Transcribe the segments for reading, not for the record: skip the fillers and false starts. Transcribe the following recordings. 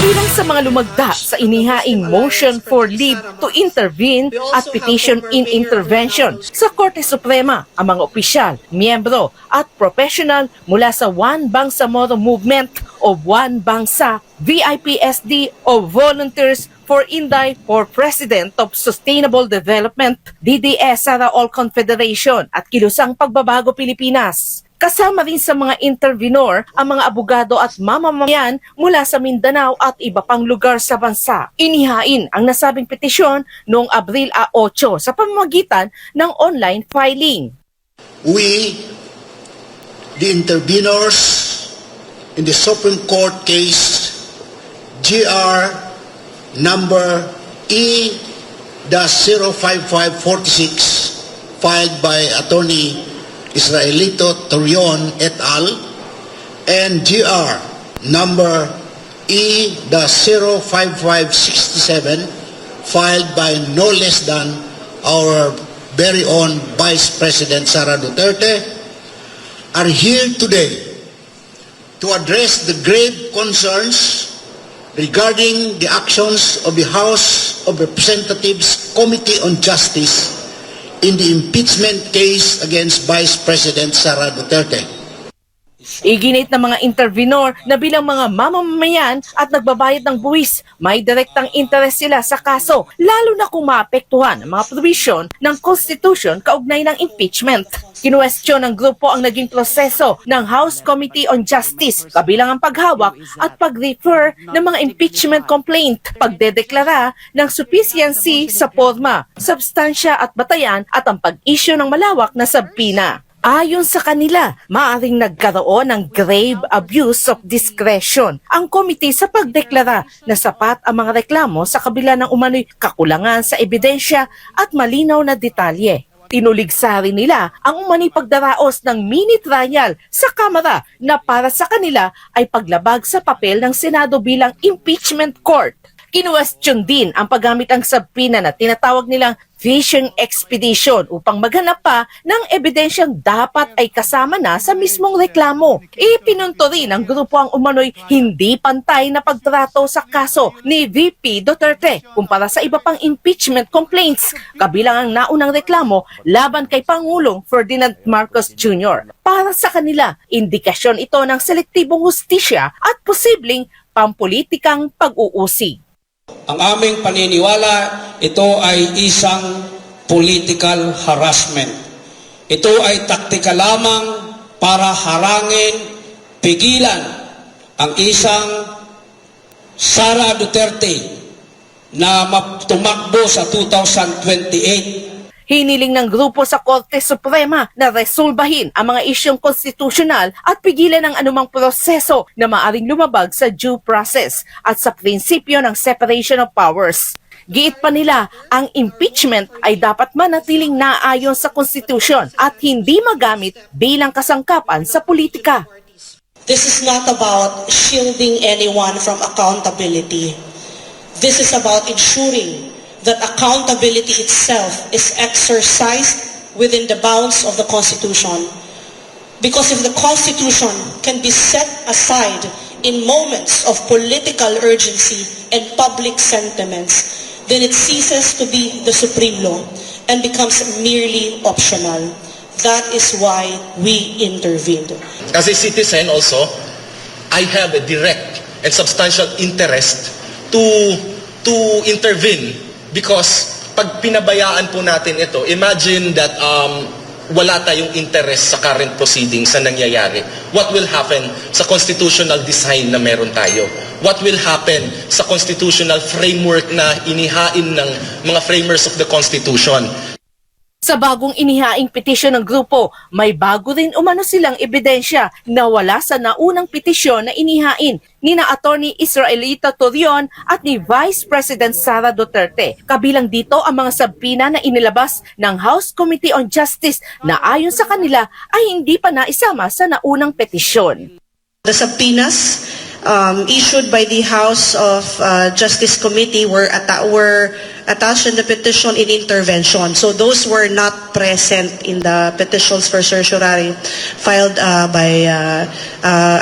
Kabilang sa mga lumagda sa inihaing motion for leave to intervene at petition in intervention sa Korte Suprema ang mga opisyal, miyembro at professional mula sa One Bangsamoro Movement o One Bangsa, VIPSD o Volunteers for Inday for President of Sustainable Development, DDS Sara All Confederation at Kilusang Pagbabago Pilipinas. Kasama rin sa mga intervenor ang mga abogado at mamamayan mula sa Mindanao at iba pang lugar sa bansa. Inihain ang nasabing petisyon noong Abril 8 sa pamamagitan ng online filing. We, the intervenors in the Supreme Court case GR number E-05546 filed by Attorney Israelito Torion et al. And GR number E-05567 filed by no less than our very own Vice President Sara Duterte are here today to address the grave concerns regarding the actions of the House of Representatives Committee on Justice in the impeachment case against Vice President Sara Duterte. Iginit ng mga intervenor na bilang mga mamamayan at nagbabayad ng buwis, may direktang interes sila sa kaso, lalo na kung maapektuhan ang mga provision ng Constitution kaugnay ng impeachment. Kinuwestiyon ng grupo ang naging proseso ng House Committee on Justice, kabilang ang paghawak at pag-refer ng mga impeachment complaint, pagdedeklara ng sufficiency sa forma, substansya at batayan at ang pag-issue ng malawak na subpoena. Ayon sa kanila, maaring nagkaroon ng grave abuse of discretion ang komite sa pagdeklara na sapat ang mga reklamo sa kabila ng umano'y kakulangan sa ebidensya at malinaw na detalye. Tinuligsa rin nila ang umano'y pagdaraos ng mini trial sa Kamara na para sa kanila ay paglabag sa papel ng Senado bilang impeachment court. Kinuwestiyon din ang paggamit ng subpoena na tinatawag nilang fishing expedition upang maghanap pa ng ebidensyang dapat ay kasama na sa mismong reklamo. Ipinunto rin ng grupo ang umano'y hindi pantay na pagtrato sa kaso ni VP Duterte kumpara sa iba pang impeachment complaints, kabilang ang naunang reklamo laban kay Pangulong Ferdinand Marcos Jr. Para sa kanila, indikasyon ito ng selektibong hustisya at posibleng pampolitikang pag-uusig. Ang aming paniniwala, ito ay isang political harassment. Ito ay taktika lamang para harangin, pigilan ang isang Sara Duterte na tumakbo sa 2028. Hiniling ng grupo sa Korte Suprema na resolbahin ang mga isyong konstitusyonal at pigilan ang anumang proseso na maaring lumabag sa due process at sa prinsipyo ng separation of powers. Giit pa nila, ang impeachment ay dapat manatiling naayon sa konstitusyon at hindi magamit bilang kasangkapan sa politika. This is not about shielding anyone from accountability. This is about ensuring that accountability itself is exercised within the bounds of the Constitution. Because if the Constitution can be set aside in moments of political urgency and public sentiments, then it ceases to be the supreme law and becomes merely optional. That is why we intervened. As a citizen also, I have a direct and substantial interest to intervene. Because pag pinabayaan po natin ito, imagine that wala tayong interest sa current proceedings na nangyayari. What will happen sa constitutional design na meron tayo? What will happen sa constitutional framework na inihain ng mga framers of the Constitution? Sa bagong inihaing petisyon ng grupo, may bago rin umano silang ebidensya na wala sa naunang petisyon na inihain ni na Attorney Israelito Torion at ni Vice President Sara Duterte. Kabilang dito ang mga subpoena na inilabas ng House Committee on Justice na ayon sa kanila ay hindi pa naisama sa naunang petisyon. The subpoenas issued by the House of Justice Committee were attached in the petition in intervention. So those were not present in the petitions for certiorari filed by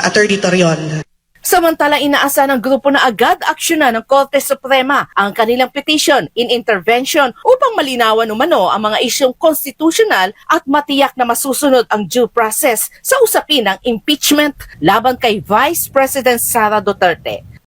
Attorney Torion. Samantala, inaasa ng grupo na agad aksyonan ng Korte Suprema ang kanilang petition in intervention upang malinawan umano ang mga isyong konstitusyonal at matiyak na masusunod ang due process sa usapin ng impeachment laban kay Vice President Sara Duterte.